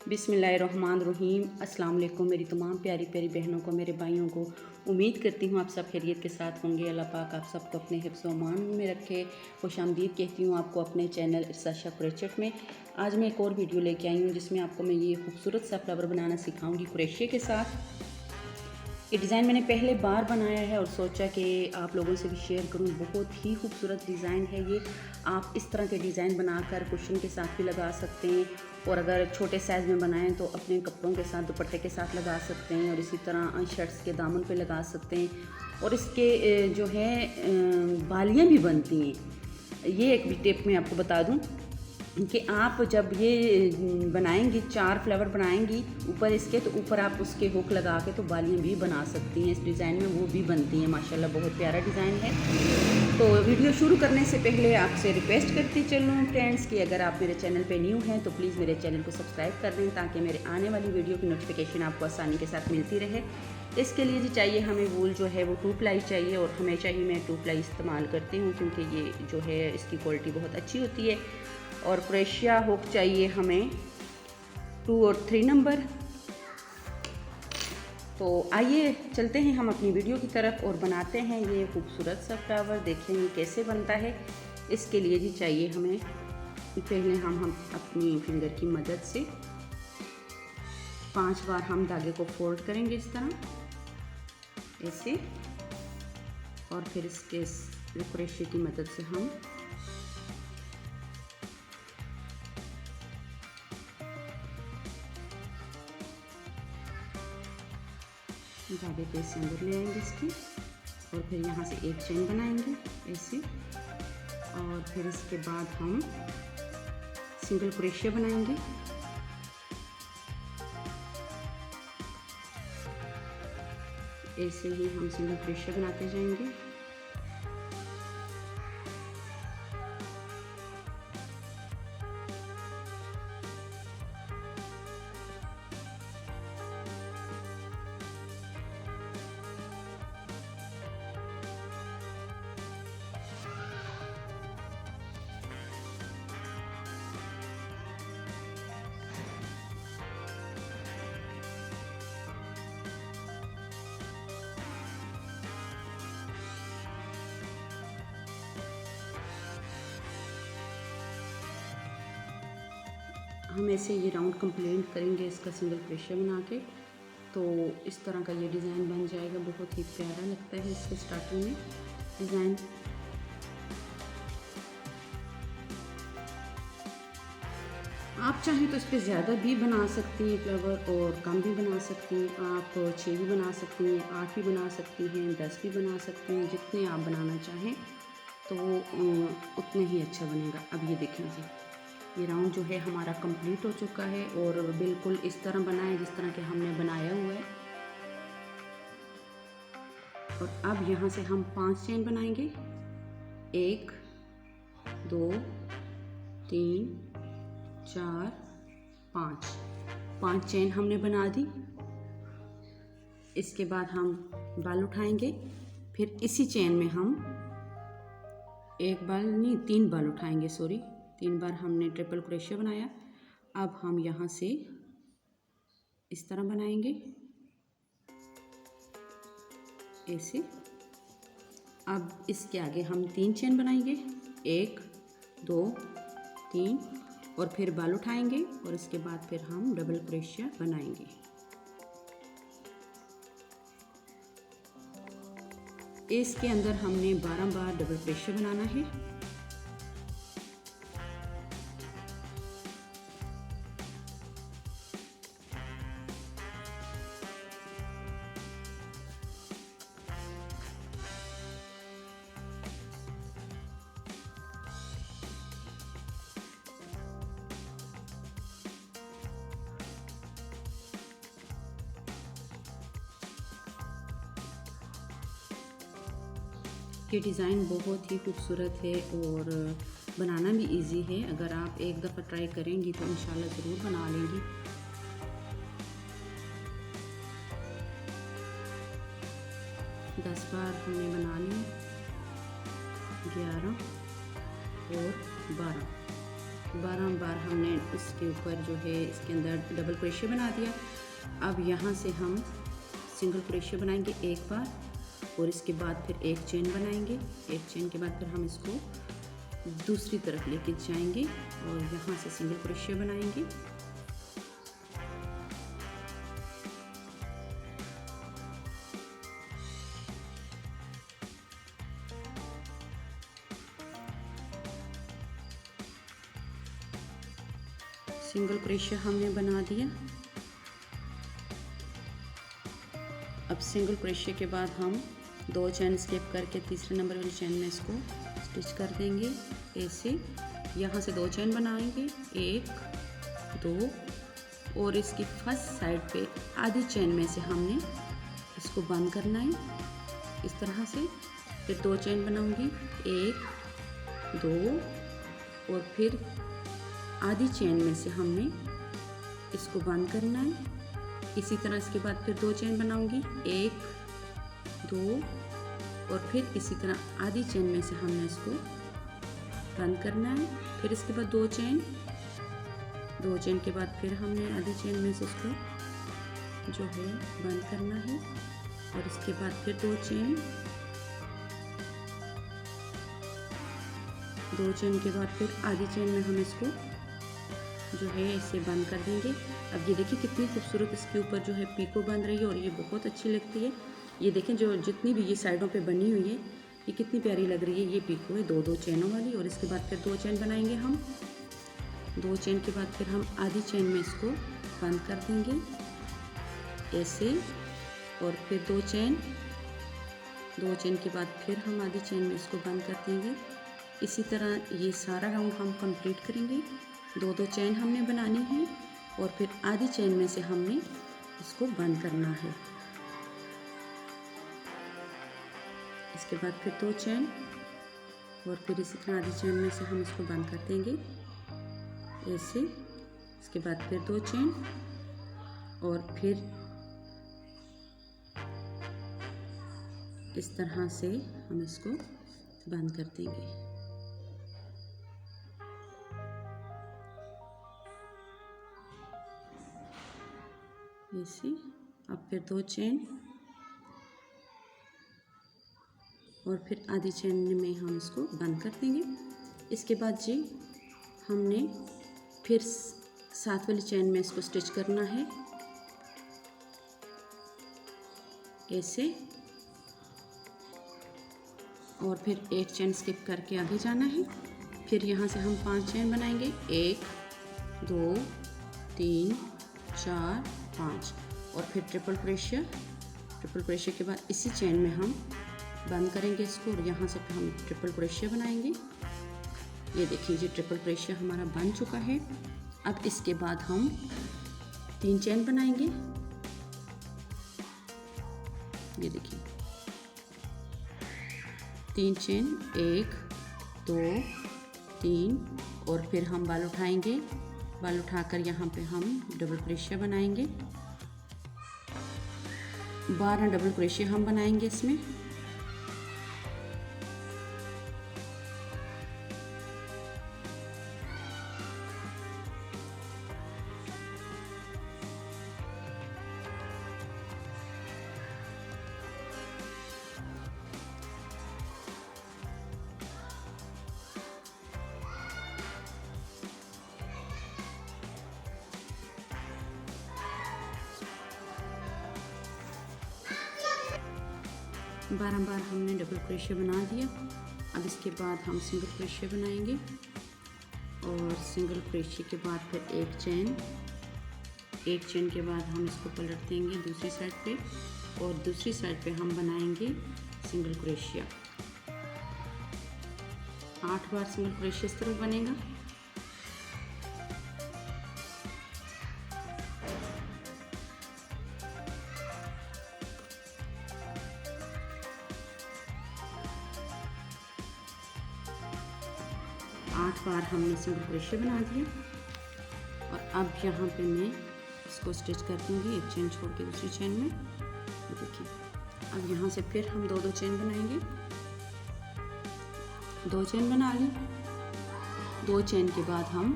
बिस्मिल्लाहिर्रहमानिर्रहीम। अस्सलाम वालेकुम मेरी तमाम प्यारी प्यारी बहनों को, मेरे भाइयों को। उम्मीद करती हूँ आप सब खैरियत के साथ होंगे। अल्लाह पाक आप सबको अपने हिफ्ज़ व अमान में रखे। खुशामदीद कहती हूँ आपको अपने चैनल इरशाद क्रोचेट में। आज मैं एक और वीडियो लेके आई हूँ जिसमें आपको मैं ये खूबसूरत सा फ्लावर बनाना सिखाऊँगी क्रोशे के साथ। ये डिज़ाइन मैंने पहले बार बनाया है और सोचा कि आप लोगों से भी शेयर करूं। बहुत ही खूबसूरत डिज़ाइन है ये। आप इस तरह के डिज़ाइन बनाकर कुशन के साथ भी लगा सकते हैं, और अगर छोटे साइज़ में बनाएं तो अपने कपड़ों के साथ, दुपट्टे के साथ लगा सकते हैं, और इसी तरह शर्ट्स के दामन पे लगा सकते हैं। और इसके जो है बालियाँ भी बनती हैं। ये एक भी टिप मैं आपको बता दूँ कि आप जब ये बनाएंगी, 4 फ्लावर बनाएंगी ऊपर इसके, तो ऊपर आप उसके हुक लगा के तो बालियाँ भी बना सकती हैं। इस डिज़ाइन में वो भी बनती हैं। माशाल्लाह बहुत प्यारा डिज़ाइन है। तो वीडियो शुरू करने से पहले आपसे रिक्वेस्ट करती चलूँ फ्रेंड्स कि अगर आप मेरे चैनल पे न्यू हैं तो प्लीज़ मेरे चैनल को सब्सक्राइब कर दें, ताकि मेरे आने वाली वीडियो की नोटिफिकेशन आपको आसानी के साथ मिलती रहे। इसके लिए जी चाहिए हमें वूल जो है वो 2 प्लाई चाहिए, और हमेशा ही मैं 2 प्लाई इस्तेमाल करती हूँ क्योंकि ये जो है इसकी क्वालिटी बहुत अच्छी होती है। और क्रोशिया हुक चाहिए हमें 2 और 3 नंबर। तो आइए चलते हैं हम अपनी वीडियो की तरफ और बनाते हैं ये खूबसूरत सा फ्लावर। देखेंगे कैसे बनता है। इसके लिए जी चाहिए हमें, पहले हम अपनी फिंगर की मदद से 5 बार हम धागे को फोल्ड करेंगे इस तरह ऐसे, और फिर इसके क्रोशिया की मदद से हम धागे को इससे अंदर ले आएंगे इसकी, और फिर यहाँ से एक चेन बनाएंगे ऐसे, और फिर इसके बाद हम सिंगल क्रोशिया बनाएंगे। ऐसे ही हम सिंगल क्रोशिया बनाते जाएंगे। हम ऐसे ये राउंड कंप्लीट करेंगे इसका सिंगल क्रोशिया बना के, तो इस तरह का ये डिज़ाइन बन जाएगा। बहुत ही प्यारा लगता है इसके स्टार्टिंग में डिज़ाइन। आप चाहें तो इस पर ज़्यादा भी बना सकती हैं फ्लावर, और कम भी बना सकती हैं। आप 6 भी बना सकती हैं, 8 भी बना सकती हैं, 10 भी बना सकती हैं। जितने आप बनाना चाहें तो वो उतने ही अच्छा बनेगा। अब ये देखें जी, ये राउंड जो है हमारा कंप्लीट हो चुका है, और बिल्कुल इस तरह बना है जिस तरह के हमने बनाया हुआ है। और अब यहाँ से हम 5 चेन बनाएंगे। 1 2 3 4 5 चेन हमने बना दी। इसके बाद हम बाल उठाएंगे, फिर इसी चेन में हम एक बाल नहीं 3 बाल उठाएंगे, सॉरी 3 बार हमने ट्रिपल क्रोशिया बनाया। अब हम यहाँ से इस तरह बनाएंगे ऐसे। अब इसके आगे हम 3 चेन बनाएंगे, 1 2 3, और फिर बाल उठाएंगे, और इसके बाद फिर हम डबल क्रोशिया बनाएंगे। इसके अंदर हमने 12 बार डबल क्रोशिया बनाना है। ये डिज़ाइन बहुत ही खूबसूरत है और बनाना भी इजी है। अगर आप एक दफ़ा ट्राई करेंगी तो इंशाल्लाह ज़रूर बना लेंगी। दस बार हमने बना लिया, 11 और 12। 12 बार हमने इसके ऊपर जो है इसके अंदर डबल क्रोशे बना दिया। अब यहाँ से हम सिंगल क्रोशे बनाएंगे एक बार और इसके बाद फिर एक चेन बनाएंगे। एक चेन के बाद फिर हम इसको दूसरी तरफ लेके जाएंगे और यहाँ से सिंगल क्रोशे बनाएंगे। सिंगल क्रोशे हमने बना दिया। अब सिंगल क्रोशे के बाद हम 2 चेन स्किप करके तीसरे नंबर वाली चेन में इसको स्टिच कर देंगे। ऐसे यहाँ से 2 चेन बनाएंगे, 1 2 और इसकी फर्स्ट साइड पे आधी चेन में से हमने इसको बंद करना है इस तरह से। फिर 2 चेन बनाऊंगी, 1 2 और फिर आधी चेन में से हमने इसको बंद करना है। इसी तरह इसके बाद फिर 2 चेन बनाऊंगी, 1 2 और फिर इसी तरह आधी चेन में से हमने इसको बंद करना है। फिर इसके बाद 2 चेन के बाद फिर हमने आधी चेन में से इसको जो है बंद करना है और इसके बाद फिर 2 चेन के बाद फिर आधी चेन में हम इसको जो है इसे बंद कर देंगे। अब ये देखिए कितनी खूबसूरत इसके ऊपर जो है पीको बन रही है और ये बहुत अच्छी लगती है। ये देखें जो जितनी भी ये साइडों पे बनी हुई है ये कितनी प्यारी लग रही है। ये पीको है 2 चेनों वाली और इसके बाद फिर 2 चेन बनाएंगे हम। 2 चेन के बाद फिर हम आधी चेन में इसको बंद कर देंगे ऐसे और फिर 2 चेन के बाद फिर हम आधी चेन में इसको बंद कर देंगे। इसी तरह ये सारा राउंड हम कंप्लीट करेंगे। 2 चेन हमने बनानी है और फिर आधी चेन में से हमने इसको बंद करना है। इसके बाद फिर 2 चेन और फिर इसी तरह आधी चेन में से हम इसको बंद कर देंगे ऐसे। इसके बाद फिर 2 चेन और फिर इस तरह से हम इसको बंद कर देंगे। ऐसे अब फिर 2 चेन और फिर आधी चेन में हम इसको बंद कर देंगे। इसके बाद जी हमने फिर 7 वाली चेन में इसको स्टिच करना है ऐसे और फिर एक चेन स्किप करके आगे जाना है। फिर यहाँ से हम 5 चेन बनाएंगे, 1 2 3 4 5 और फिर ट्रिपल क्रोशे के बाद इसी चेन में हम बंद करेंगे इसको और यहाँ से फिर हम ट्रिपल क्रोशे बनाएंगे। ये देखिए जी ट्रिपल क्रोशे हमारा बन चुका है। अब इसके बाद हम 3 चेन बनाएंगे। ये देखिए 3 चेन, 1 2 3 और फिर हम बाल उठाएंगे। बाल उठाकर यहाँ पे हम डबल क्रोशे बनाएंगे। 12 डबल क्रोशे हम बनाएंगे इसमें। बारह बार हमने डबल क्रोशे बना दिया। अब इसके बाद हम सिंगल क्रोशे बनाएंगे और सिंगल क्रोशे के बाद फिर एक चेन के बाद हम इसको पलट देंगे दूसरी साइड पे और दूसरी साइड पे हम बनाएंगे सिंगल क्रोशिया। 8 बार सिंगल क्रोशे इस तरह बनेगा। आठ बार हमने सिंगल क्रोशे बना दिए और अब यहाँ पे मैं इसको स्टिच कर दूँगी एक चेन छोड़ के दूसरी चेन में। देखिए अब यहाँ से फिर हम 2 चेन बनाएंगे। 2 चेन बना ली 2 चेन के बाद हम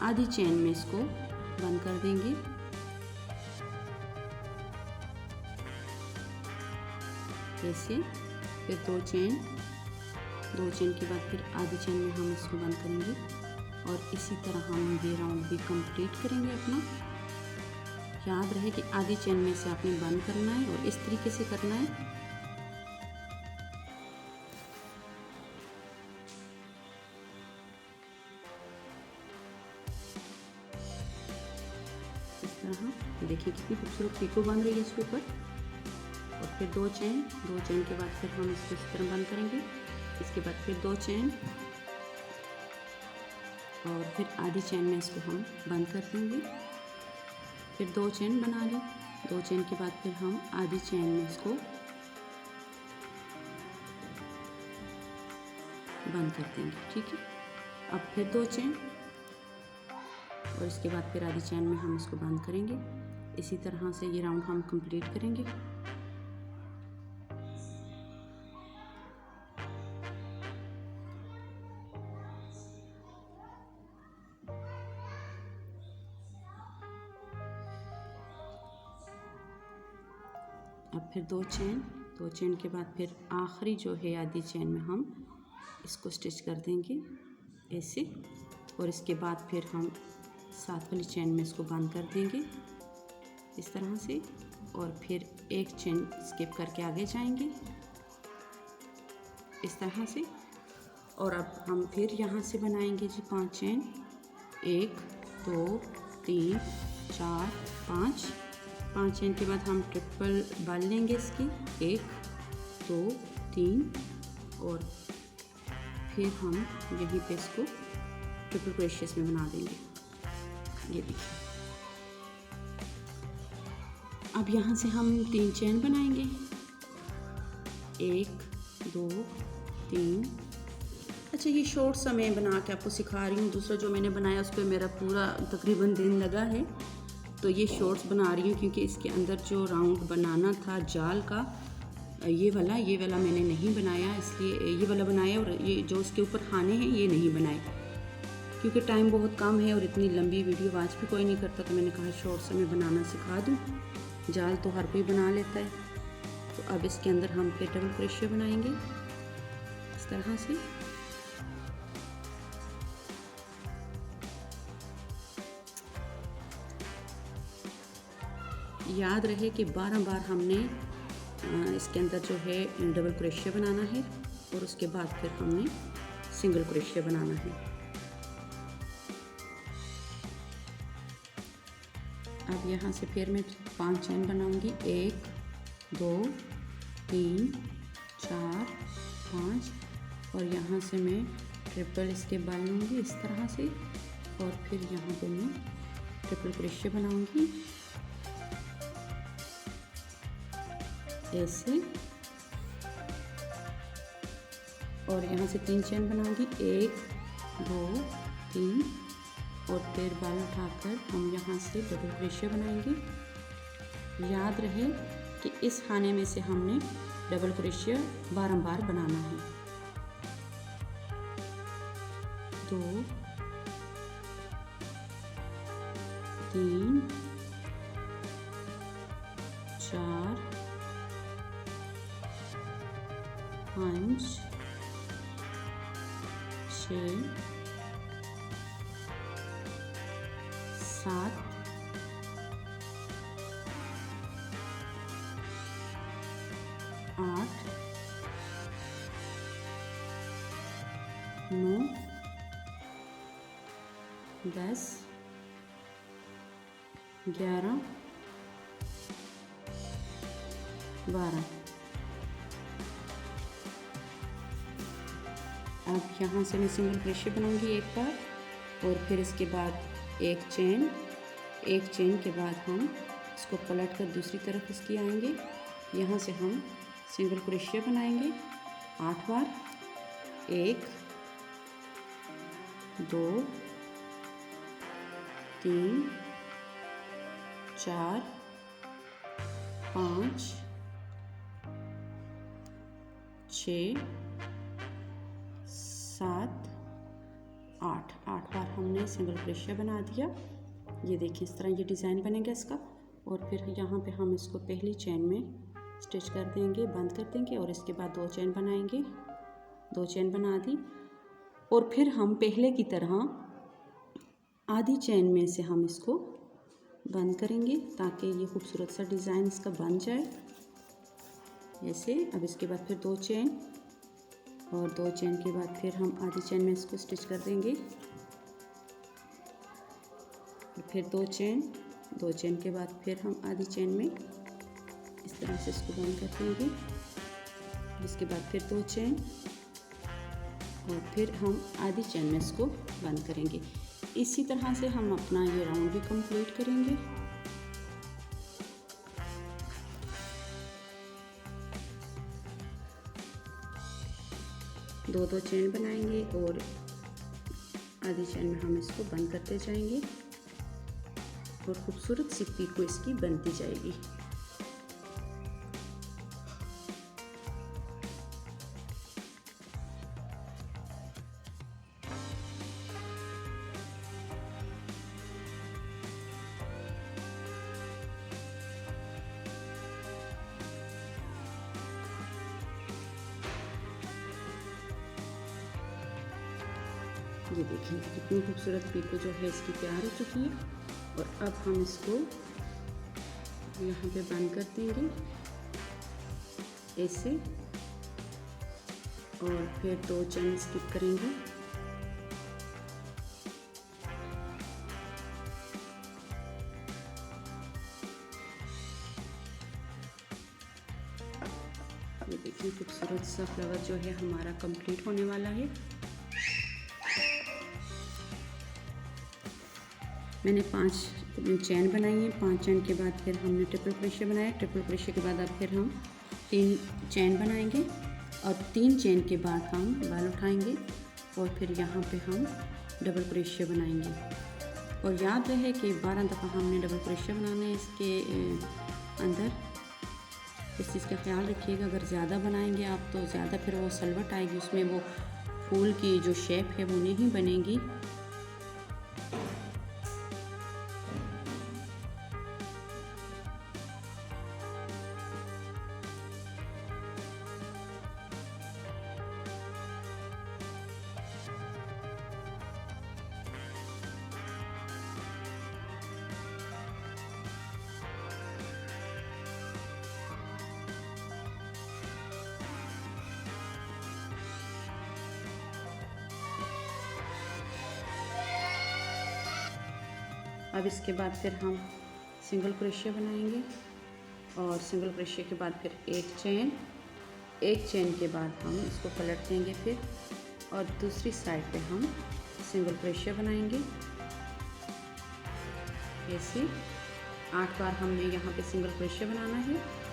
आधी चेन में इसको बंद कर देंगे। ऐसे फिर 2 चेन के बाद फिर आधी चेन में हम इसको बंद करेंगे और इसी तरह हम ये राउंड भी कंप्लीट करेंगे अपना। याद रहे कि आधी चेन में से आपने बंद करना है और इस तरीके से करना है। इस तरह देखिए कितनी खूबसूरत पीको बन रही है इसके ऊपर। और फिर 2 चेन के बाद फिर हम इसको इस तरह बंद करेंगे। इसके बाद फिर 2 चेन और फिर आधी चेन में इसको हम बंद कर देंगे। फिर 2 चेन बना ली। 2 चेन के बाद फिर हम आधी चेन में इसको बंद कर देंगे। ठीक है, अब फिर 2 चेन और इसके बाद फिर आधी चेन में हम इसको बंद करेंगे। इसी तरह से ये राउंड हम कंप्लीट करेंगे। अब फिर 2 चेन के बाद फिर आखिरी जो है आधी चेन में हम इसको स्टिच कर देंगे ऐसे। और इसके बाद फिर हम साथ वाली चेन में इसको बंद कर देंगे इस तरह से। और फिर 1 चेन स्किप करके आगे जाएंगे इस तरह से। और अब हम फिर यहाँ से बनाएंगे जी 5 चेन। 1 2 3 4 5 चेन के बाद हम ट्रिपल बाल लेंगे इसकी। 1 2 3 और फिर हम यहीं पे इसको ट्रिपल क्रोशेस में बना देंगे। ये देखिए। अब यहाँ से हम 3 चेन बनाएंगे। 1 2 3। अच्छा, ये शॉर्ट सा मैं बना के आपको सिखा रही हूँ। दूसरा जो मैंने बनाया उस पर मेरा पूरा तकरीबन दिन लगा है। तो ये शॉर्ट्स बना रही हूँ क्योंकि इसके अंदर जो राउंड बनाना था जाल का, ये वाला मैंने नहीं बनाया, इसलिए ये वाला बनाया। और ये जो उसके ऊपर खाने हैं ये नहीं बनाए क्योंकि टाइम बहुत कम है और इतनी लंबी वीडियो आज भी कोई नहीं करता। तो मैंने कहा शॉर्ट्स में बनाना सिखा दूँ। जाल तो हर कोई बना लेता है। तो अब इसके अंदर हम फिर डबल क्रोशे बनाएंगे इस तरह से। याद रहे कि 12 बार हमने इसके अंदर जो है डबल क्रोशे बनाना है और उसके बाद फिर हमने सिंगल क्रोशे बनाना है। अब यहाँ से फिर मैं 5 चेन बनाऊंगी। 1 2 3 4 5 और यहाँ से मैं ट्रिपल इसके बाल लूँगी इस तरह से। और फिर यहाँ पे मैं ट्रिपल क्रोशे बनाऊंगी ऐसे। और यहाँ से 3 चेन बनाऊंगी। 1 2 3 और फिर बाल उठाकर हम यहाँ से डबल क्रोशे बनाएंगे। याद रहे कि इस खाने में से हमने डबल क्रोशे बारंबार बनाना है। 2 3 4 5 6 7 8 9 10 11 12। अब यहाँ से मैं सिंगल क्रोशे बनाऊंगी एक बार और फिर इसके बाद एक चेन के बाद हम इसको पलट कर दूसरी तरफ इसकी आएंगे। यहाँ से हम सिंगल क्रोशे बनाएंगे 8 बार। 1 2 3 4 5 6 7 8 बार हमने सिंगल क्रोशिया बना दिया। ये देखिए इस तरह ये डिज़ाइन बनेगा इसका। और फिर यहाँ पे हम इसको पहली चेन में स्टिच कर देंगे, बंद कर देंगे और इसके बाद 2 चेन बनाएंगे। 2 चेन बना दी और फिर हम पहले की तरह आधी चेन में से हम इसको बंद करेंगे ताकि ये खूबसूरत सा डिज़ाइन इसका बन जाए ऐसे। अब इसके बाद फिर 2 चेन और 2 चेन के बाद फिर हम आधी चेन में इसको स्टिच कर देंगे। फिर 2 चेन के बाद फिर हम आधी चेन में इस तरह से इसको बंद कर देंगे। इसके बाद फिर 2 चेन और फिर हम आधी चेन में इसको बंद करेंगे। इसी तरह से हम अपना ये राउंड भी कंप्लीट करेंगे। दो चेन बनाएंगे और आधी चेन में हम इसको बंद करते जाएंगे और खूबसूरत सी पीको इसकी बनती जाएगी। ये देखिए कितनी खूबसूरत पीको जो है इसकी तैयार हो चुकी है। और अब हम इसको यहाँ पे बंद कर देंगे ऐसे और फिर 2 चेन स्किप करेंगे। ये देखिए खूबसूरत सा फ्लावर जो है हमारा कंप्लीट होने वाला है। मैंने 5 चेन बनाई हैं। 5 चेन के बाद फिर हमने ट्रिपल क्रोशिया बनाया। ट्रिपल क्रोशिया के बाद अब फिर हम 3 चेन बनाएंगे और 3 चेन के बाद हम बाल उठाएंगे और फिर यहाँ पे हम डबल क्रोशिया बनाएंगे। और याद रहे कि 12 दफ़ा हमने डबल क्रोशिया बनाना है इसके अंदर। इस चीज़ का ख्याल रखिएगा, अगर ज़्यादा बनाएंगे आप तो ज़्यादा फिर वो सलवट आएगी, उसमें वो फूल की जो शेप है वो नहीं बनेगी। अब इसके बाद फिर हम सिंगल क्रोशिया बनाएंगे और सिंगल क्रोशिया के बाद फिर एक चेन के बाद हम इसको पलट देंगे फिर और दूसरी साइड पे हम सिंगल क्रोशिया बनाएंगे ऐसे। 8 बार हमने यहाँ पे सिंगल क्रोशिया बनाना है।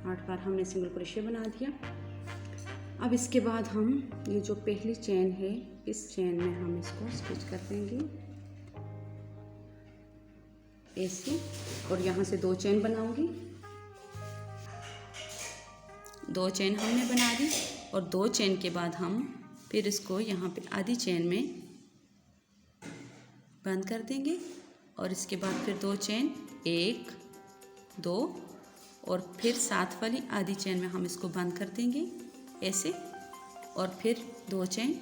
आठ बार हमने सिंगल क्रोशिया बना दिया। अब इसके बाद हम ये जो पहली चेन है इस चेन में हम इसको स्टिच कर देंगे ऐसे और यहाँ से 2 चेन बनाऊंगी। 2 चेन हमने बना दी और 2 चेन के बाद हम फिर इसको यहाँ पे आधी चेन में बंद कर देंगे और इसके बाद फिर 2 चेन 1 2 और फिर साथ वाली आधी चेन में हम इसको बंद कर देंगे ऐसे और फिर 2 चेन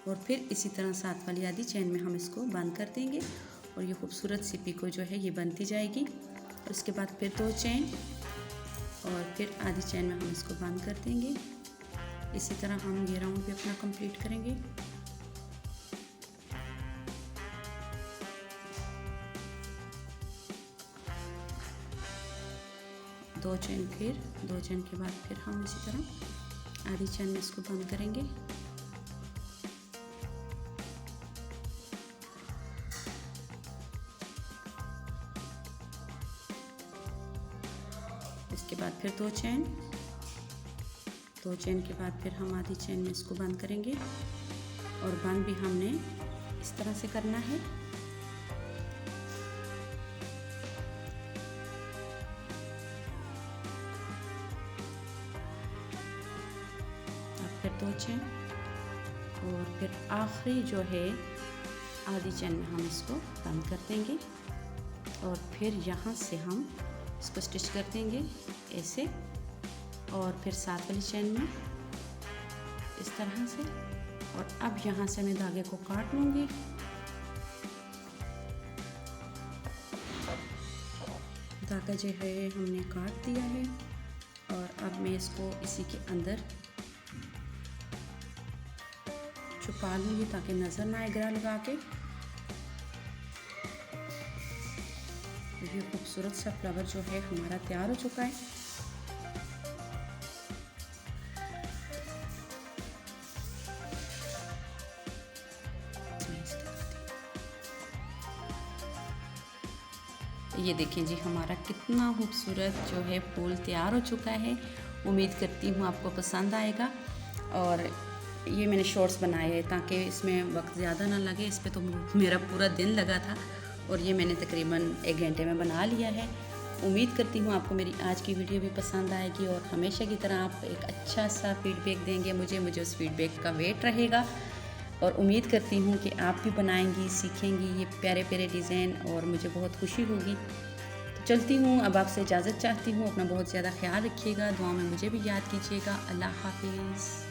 और फिर इसी तरह साथ वाली आधी चेन में हम इसको बंद कर देंगे और ये खूबसूरत सी पिको जो है ये बनती जाएगी। और उसके बाद फिर 2 चेन और फिर आधी चेन में हम इसको बंद कर देंगे। इसी तरह हम ये राउंड भी अपना कंप्लीट करेंगे। दो चेन के बाद फिर हम इसी तरह आधी चेन में इसको बंद करेंगे। इसके बाद फिर 2 चेन 2 चेन के बाद फिर हम आधी चेन में इसको बंद करेंगे और बंद भी हमने इस तरह से करना है। अब फिर 2 चेन और फिर आखिरी जो है आधी चेन में हम इसको बंद कर देंगे और फिर यहाँ से हम इसको स्टिच कर देंगे ऐसे और फिर 7 वाली चेन में इस तरह से। और अब यहाँ से मैं धागे को काट लूँगी। धागा जो है हमने काट दिया है और अब मैं इसको इसी के अंदर छुपा लूँगी ताकि नज़र ना आए गला लगा के। ये खूबसूरत सा फ्लावर जो है हमारा तैयार हो चुका है। ये देखें जी हमारा कितना खूबसूरत जो है फूल तैयार हो चुका है। उम्मीद करती हूँ आपको पसंद आएगा। और ये मैंने शॉर्ट्स बनाए हैं ताकि इसमें वक्त ज़्यादा ना लगे। इस पे तो मेरा पूरा दिन लगा था और ये मैंने तकरीबन 1 घंटे में बना लिया है। उम्मीद करती हूँ आपको मेरी आज की वीडियो भी पसंद आएगी और हमेशा की तरह आप एक अच्छा सा फीडबैक देंगे मुझे उस फीडबैक का वेट रहेगा। और उम्मीद करती हूँ कि आप भी बनाएंगी, सीखेंगी ये प्यारे प्यारे डिज़ाइन और मुझे बहुत खुशी होगी। तो चलती हूँ, अब आपसे इजाज़त चाहती हूँ। अपना बहुत ज़्यादा ख्याल रखिएगा, दुआ में मुझे भी याद कीजिएगा। अल्लाह हाफिज़।